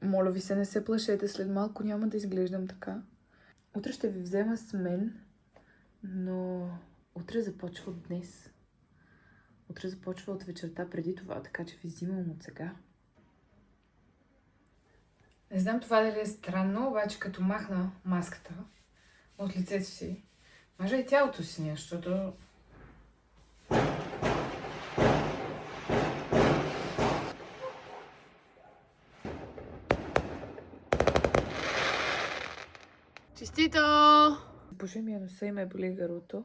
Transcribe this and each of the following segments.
Моля ви се, не се плашете, след малко няма да изглеждам така. Утре ще ви взема с мен, но утре започва от днес. Утре започва от вечерта преди това, така че ви взимам от сега. Не знам това дали е странно, обаче като махна маската от лицето си, може и тялото си не, защото... Честито! Боже ми, носа и ме боли гърлото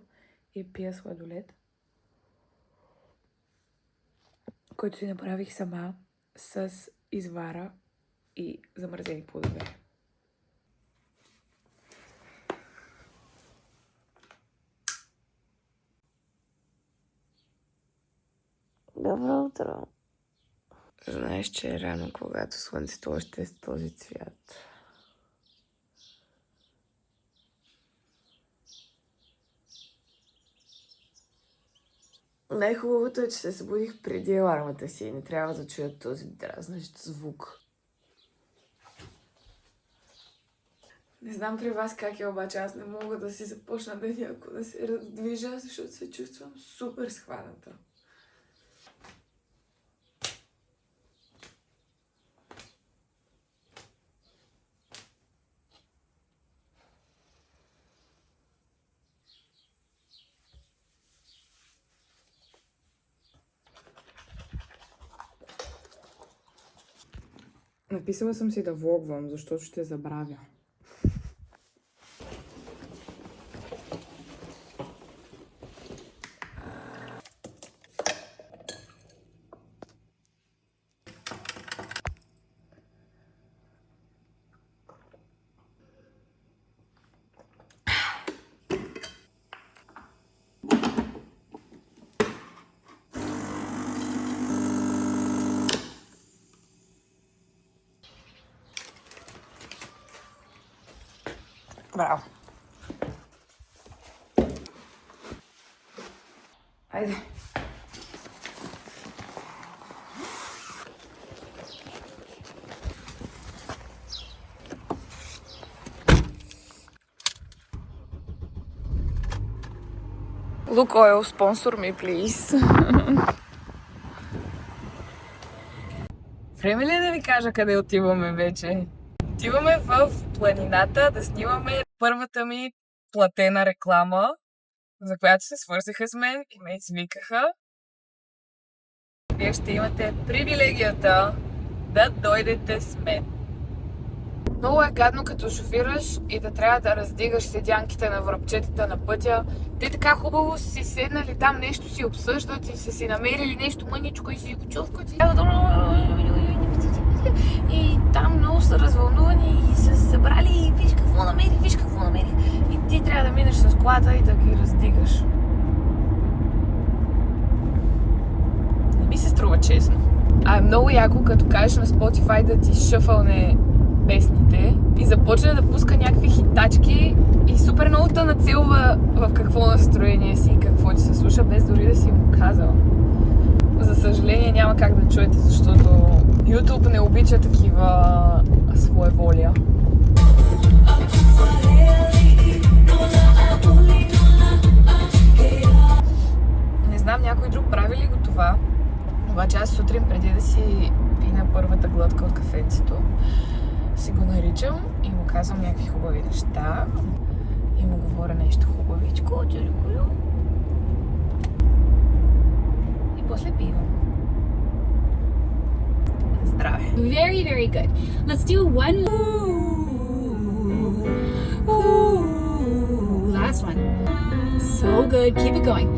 и пия сладолед, който си направих сама с извара и замразени плодове. Добро утро! Знаеш, че е рано, когато слънцето още е с този цвят. Най-хубавото е, че се събудих преди алармата си и не трябва да чуя този дразнещ звук. Не знам при вас как е, обаче аз не мога да си започна деня, ако да се раздвижа, защото се чувствам супер схваната. Написала съм си да влогвам, защото ще забравя. Браво! Айде! Lukoil, sponsor me, please. Време ли е да ви кажа къде отиваме вече? Отиваме в планината да снимаме първата ми платена реклама, за която се свързаха с мен и ме извикаха. Вие ще имате привилегията да дойдете с мен. Много е гадно като шофираш и да трябва да раздигаш седянките на връбчетата на пътя. Те така хубаво си седнали там, нещо си обсъждат и са си намерили нещо мъничко и си го чувкат. И там много са развълнувани и са събрали и виж какво намери. И ти трябва да минеш с колата и да ги раздигаш. Не ми се струва честно. А е много яко, като кажеш на Spotify да ти шъфълне песните и започне да пуска някакви хитачки и супер много те нацелва в какво настроение си и какво ти се слуша, без дори да си го казал. За съжаление няма как да чуете, защото YouTube не обича такива своеволия. Не знам някой друг прави ли го това, обаче аз сутрин преди да си пина първата глътка от кафенцето, си го наричам и му казвам някакви хубави неща и му говоря нещо хубавичко, и после пивам. Здраве! Very, very good. Let's do one. Last one. So good. Keep it going.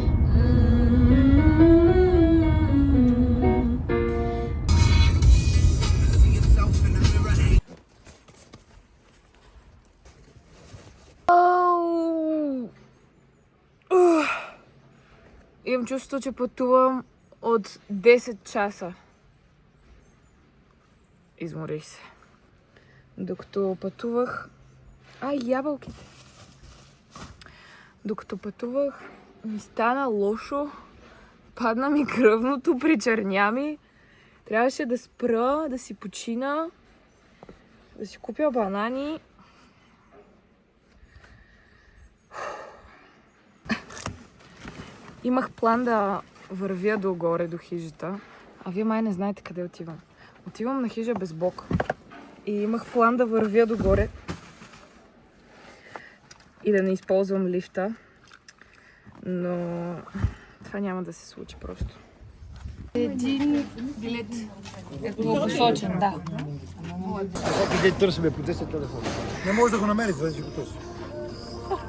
Имам чувството, че пътувам от 10 часа. Изморих се. Докато пътувах... ябълките! Докато пътувах, ми стана лошо. Падна ми кръвното, причерня ми. Трябваше да спра, да си почина. да си купя банани. Имах план да вървя догоре до хижата, а вие май не знаете къде отивам. Отивам на хижа без Бог. И имах план да вървя догоре и да не използвам лифта, но това няма да се случи просто. Един билет е посочен, да. Всеки ден търсиме по 10 телефона. Не може да го намерите, да си го търси.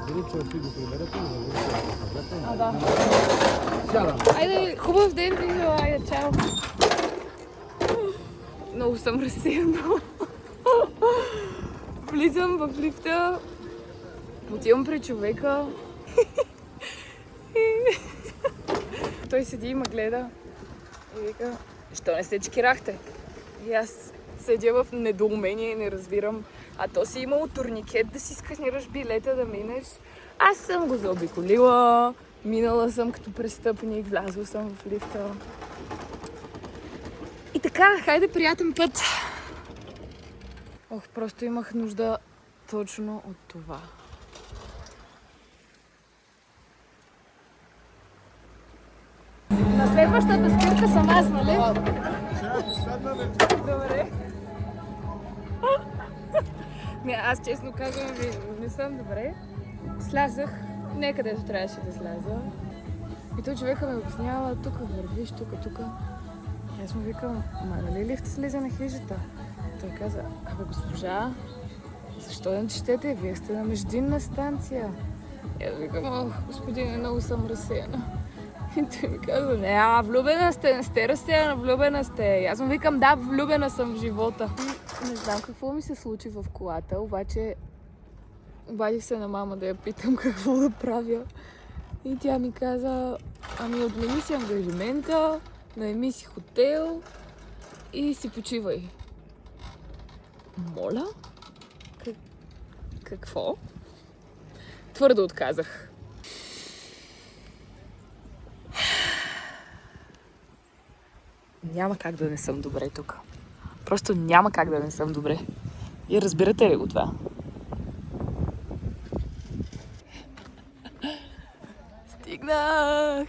Дали че го примерете или да Да. Айде, хубав ден, Вижо, айде, чао. Много съм разсеяна. Влизам в лифта, отивам при човека. Той седи и ме гледа и вика, що не се чекирахте? И аз седя в недоумение и не разбирам. А то си имало турникет да си сканираш билета да минеш. Аз съм го заобиколила, минала съм като престъпник, влязла съм в лифта. И така, хайде приятен път! Ох, просто имах нужда точно от това. На следващата спирка съм аз, нали? Добре. Не, аз честно казвам ви, не съм добре. Слязах, не където трябваше да сляза. И той човека ме обяснява, тук вървиш, тук. И аз му викам, нали лифта слиза на хижата? Той каза, абе госпожа, защо не четете? Вие сте на междинна станция. И аз викам, ох, господине, много съм разсеяна. И той ми каза, не, влюбена сте, не сте разсеяна, влюбена сте. И аз му викам, да, влюбена съм в живота. Не знам какво ми се случи в колата, обаче обадих се на мама да я питам какво да правя. И тя ми каза, ами отмени си ангажимента, наеми си хотел и си почивай. Моля? Какво? Твърдо отказах. Няма как да не съм добре тук. Просто няма как да не съм добре. И разбирате ли го това? Стигнах!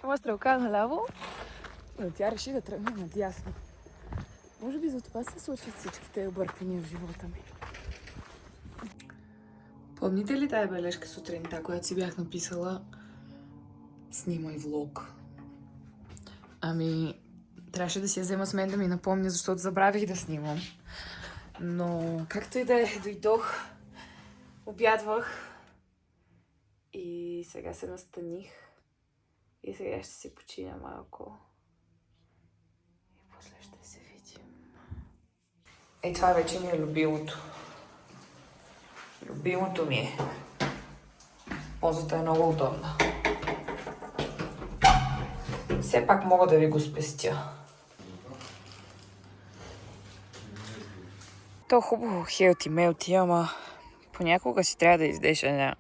Има стрелка наляво, но тя реши да тръгне надясно. Може би за това се случват всички тези обърквания в живота ми. Помните ли тая бележка сутринта, която си бях написала? Снимай влог. Ами, трябваше да си я взема с мен да ми напомня, защото забравих да снимам. Но както и да е, дойдох, обядвах и сега се настаних. И сега ще се починя малко. И после ще се видим. Ей, това вече ми е любимото. Любимото ми е. Позата е много удобна. Все пак мога да ви го спестя. То хубаво хелти-мелти, ама понякога си трябва да издеш една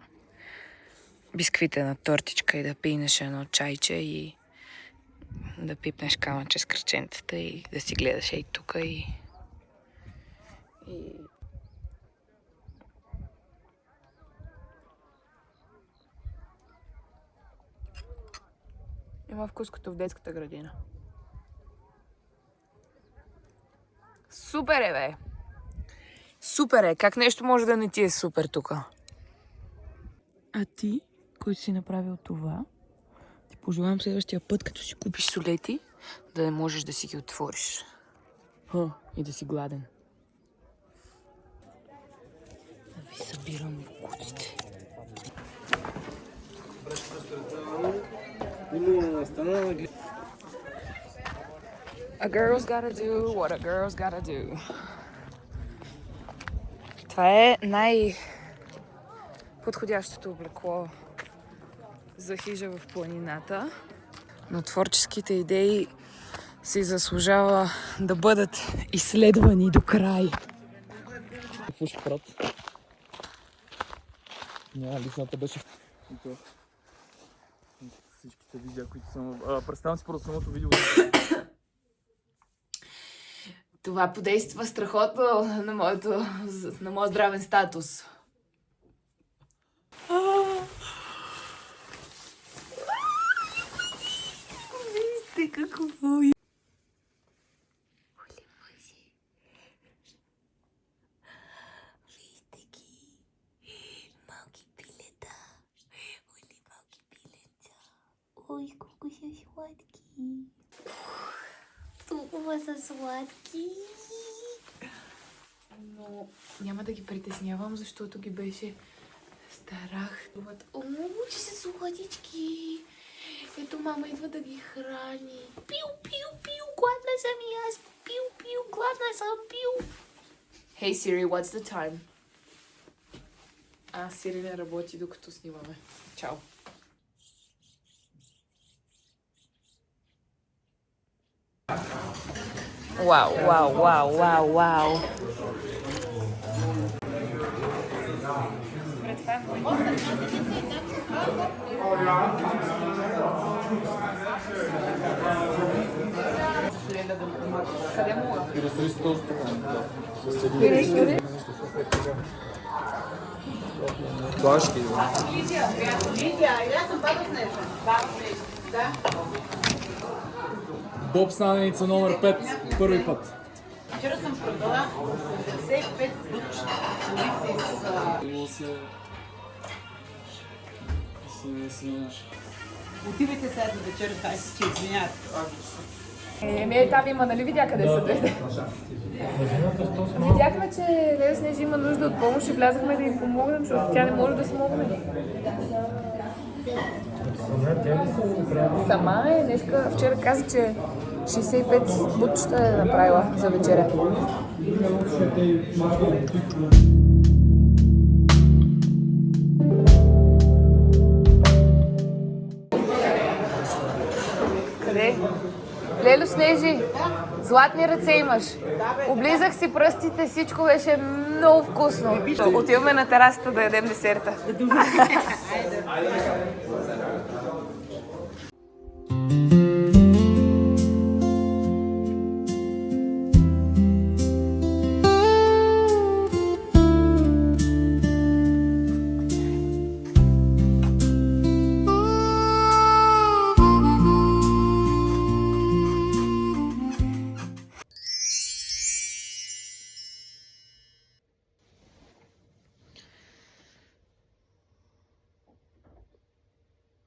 бисквитена тортичка и да пинеш едно чайче и да пипнеш камъче с кръченцата и да си гледаш ей тука и... Има вкус като в детската градина. Супер е, бе! Супер е! Как нещо може да не ти е супер тука? А ти, който си направил това, ти пожелавам следващия път, като си купиш солети, да не можеш да си ги отвориш. И да си гладен. Да ви събирам бокуците. A girl's gotta do what a girl's gotta do. Това е най-подходящото облекло за хижа в планината. Но творческите идеи си заслужава да бъдат изследвани до край. Какво ще правят? Няма, лисната беше... Всичките видеа, които съм... Представям си просто самото видео. Това подейства страхотно на моят здравен статус. Вижте какво е. Вижте ги. Малки пилета. Оли, малки пилета. Ой, колко са сладки. Толкова са сладки. Но няма да ги притеснявам, защото ги беше страх. О, че са сладички. Ето мама идва да ги храни. Пиу, пиу, пиу, гладна съм и аз. Пиу, пиу, гладна съм, пиу. Hey Siri, what's the time? Siri не работи докато снимаме. Чао. Вау, вау, вау, вау, вау. Къде мога? Башки. Боб Станеница номер 5, първи път. Вчера съм продала 85 бутчета. Имало се... Отивайте сега за вечер, дай си, че извиняват. Там има, нали видя къде са двете? Видяхме, че Лео Снежи има нужда от помощ и влязахме да им помогнем, защото тя не може да смогне. Сама е, днеска вчера каза, че 65 бутчета е направила за вечеря. Къде? Лело Снежи, златни ръце имаш. Облизах си пръстите, всичко беше много вкусно. Отиваме на терасата да ядем десерта.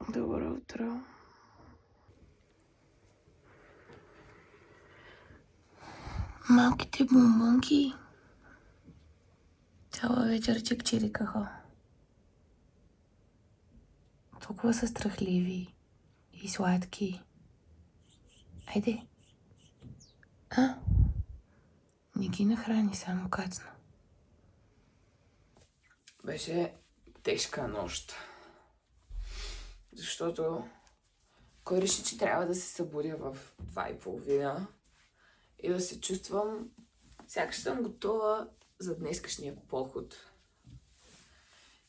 Добро утро. Малките бомбонки цяла вечер чекчирикаха. Толкова са страхливи и сладки. Айде. Не ги нахрани, само кацна. Беше тежка нощ. Защото кой реши, че трябва да се събудя в 2:30 и да се чувствам, сякаш съм готова за днескашния поход.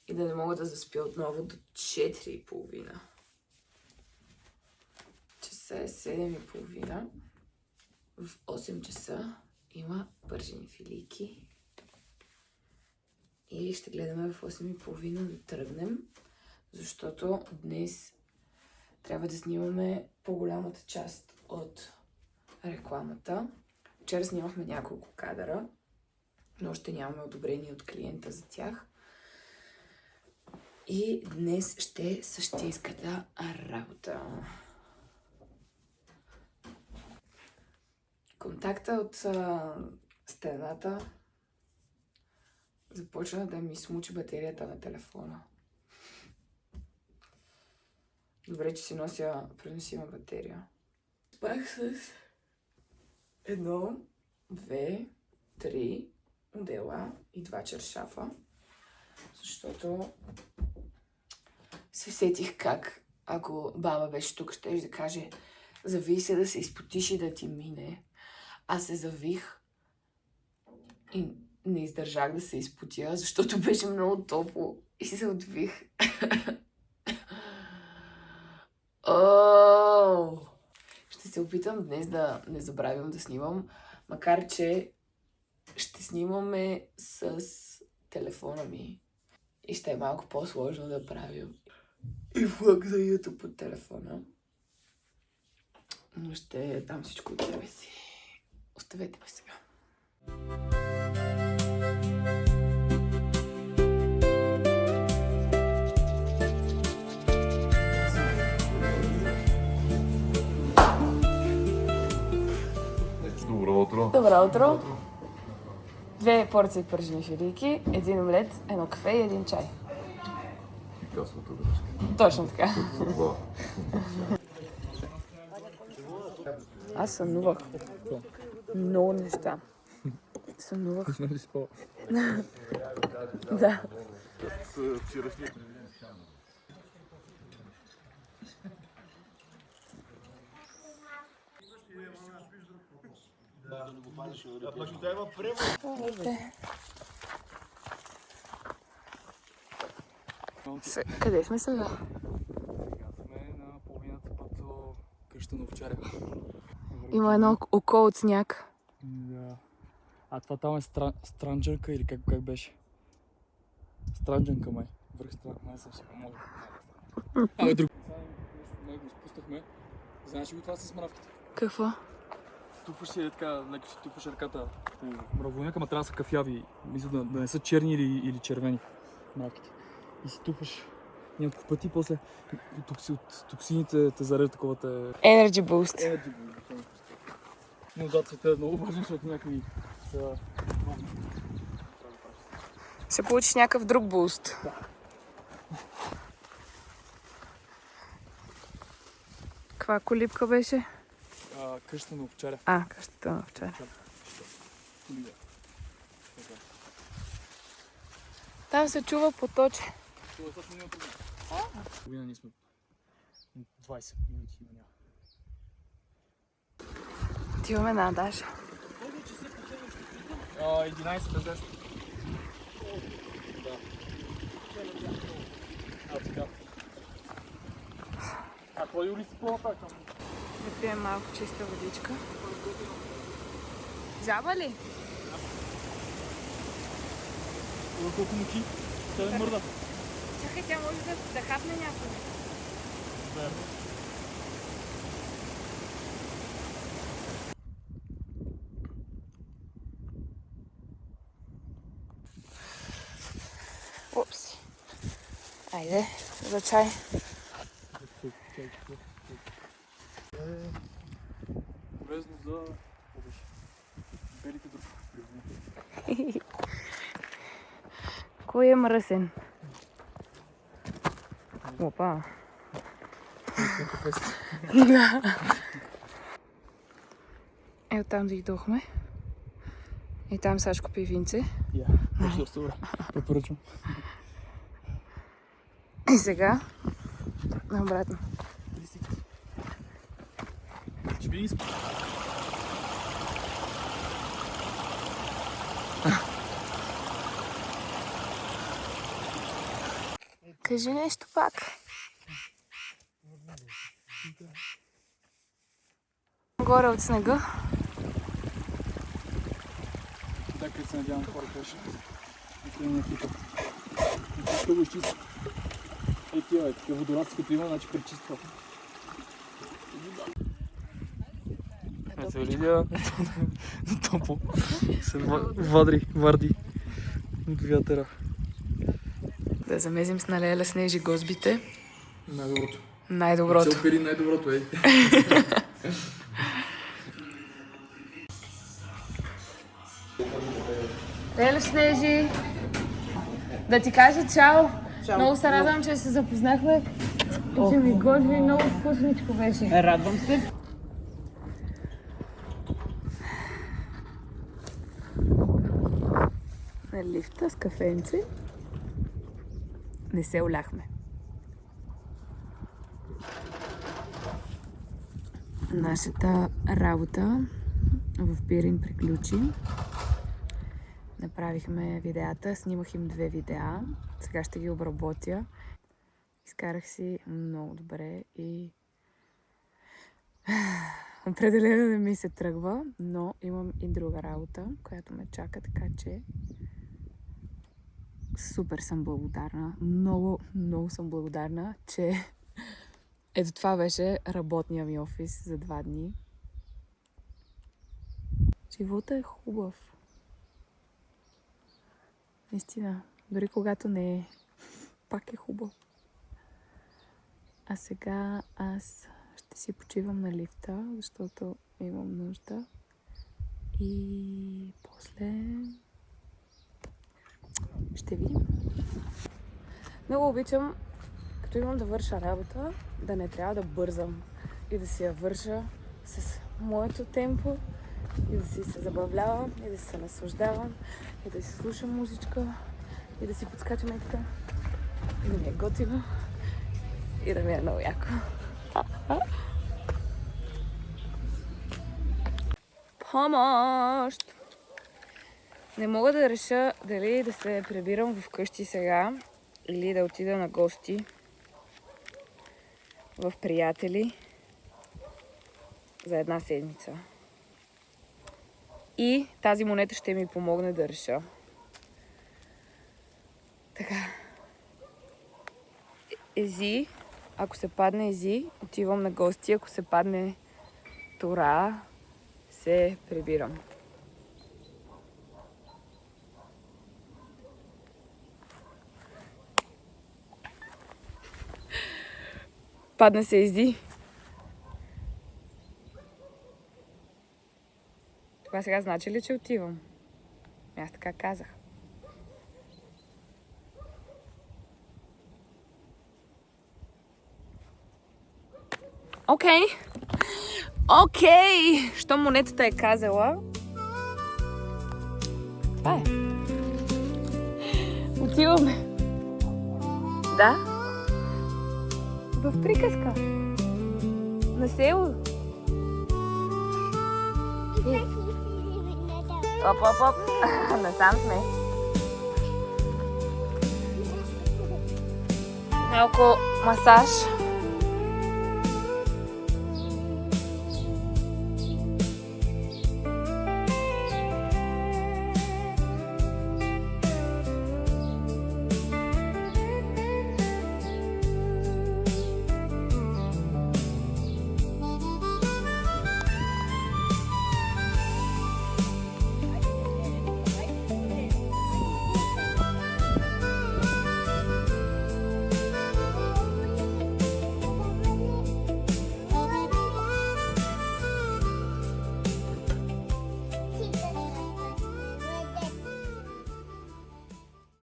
И да не мога да заспя отново до 4:30. Часа е 7:30. В 8 часа има пържени филийки. И ще гледаме в 8:30 да тръгнем. Защото днес трябва да снимаме по-голямата част от рекламата. Вчера снимахме няколко кадъра, но още нямаме одобрение от клиента за тях. И днес ще е същинската работа. Контакта от стената започна да ми смучи батерията на телефона. Добре, че си нося преносима батерия. Спах с 1, 2, 3 одеяла и 2 чершафа, защото се сетих как, ако баба беше тук, щеш да каже: зави се да се изпотиш и да ти мине. Аз се завих и не издържах да се изпотя, защото беше много топло и се отвих. Ще се опитам днес да не забравям да снимам Макар че ще снимаме с телефона ми и ще е малко по-сложно да правим и влог за YouTube от телефона. Но ще дам всичко от себе си. Оставете ме сега. Добро утро. Добро утро. 2 порции пържени филийки, 1 омлет, 1 кафе и 1 чай. Късната грешка. Точно така. Това. Аз сънувах. Много неща. Сънувах. Да. Къде сме сега? Сме на половината път до къща на овчаря. Има едно око от сняг. Да. А това там е странджанка или как беше? Странджанка май. Върх стран. Май съм сигурен. Може. Абе друг. Май го спуснахме. Знаеш ли го това с мравките? Какво? Тупваш си така, леко си тупваш ръката по мравоняка, ама трябва да са кафяви. Мисля да не са черни или червени мравките. И си тупваш няколко пъти, после от токсините те зарежда такова те... Energy Boost. Но да, цвета е много важно, защото някакви са... Ще получиш някакъв друг буст. Каква колибка беше? Къща на овчаря. Къщата на овчаря. Колиба. Там се чува поточе. Това точно няма проблем. Половина ние сме 20 минути има няма. Отиваме на Даша. 11 без 10. Да. Така. А твой Юли си по-напред там? Да пием малко чиста водичка. Жаба ли? Колко муки? Тя да мърда. Чакай, тя може да хапне някой. Верно. Упс. Айде, за чай. Полезно за белите други. Кой е мръсен? Опа. Да. Ето там дойдохме. И там Сашко пи винце. Беше доста добре. Препоръчвам. И сега обратно. Ще би изпи. Кажи нещо пак. Горе от снега. Така се надявам хората беше. И някакви път. И ще го изчиства. Е тия, такива водорасли като има, значи пречиства. Ето Лидия, топо се варди от вятъра. Да замезим с налеля снежи гозбите. Най-доброто. Най-доброто. Цел пери най-доброто, ей. Леле Снежи, да ти кажа чао. Много се радвам, че се запознахме и че ми готви много вкусничко беше. Радвам се. На лифта с кафенце не се уляхме. Нашата работа в Пирин приключи. Направихме видеята, снимах им 2 видеа. Сега ще ги обработя. Изкарах си много добре и определено не ми се тръгва, но имам и друга работа, която ме чака, така че супер съм благодарна. Много, много съм благодарна, че ето това беше работния ми офис за 2 дни. Живота е хубав. Наистина, дори когато не е, пак е хубав. А сега аз ще си почивам на лифта, защото имам нужда. И после ще видим. Много обичам, като имам да върша работа, да не трябва да бързам и да си я върша с моето темпо и да си се забавлявам и да се наслаждавам и да си слушам музичка и да си подскачам и така. И да ми е готино и да ми е много яко. Помощ! Не мога да реша дали да се прибирам вкъщи сега или да отида на гости в приятели за 1 седмица. И тази монета ще ми помогне да реша. Така. Ези, ако се падне Ези, отивам на гости. Ако се падне Тора, се прибирам. Падна се Ези. Това сега значи ли, че отивам? Аз така казах. Окей. Що монетата е казала? Това е. Отиваме. Да? В приказка. На село. Оп. Насам сме. Малко масаж.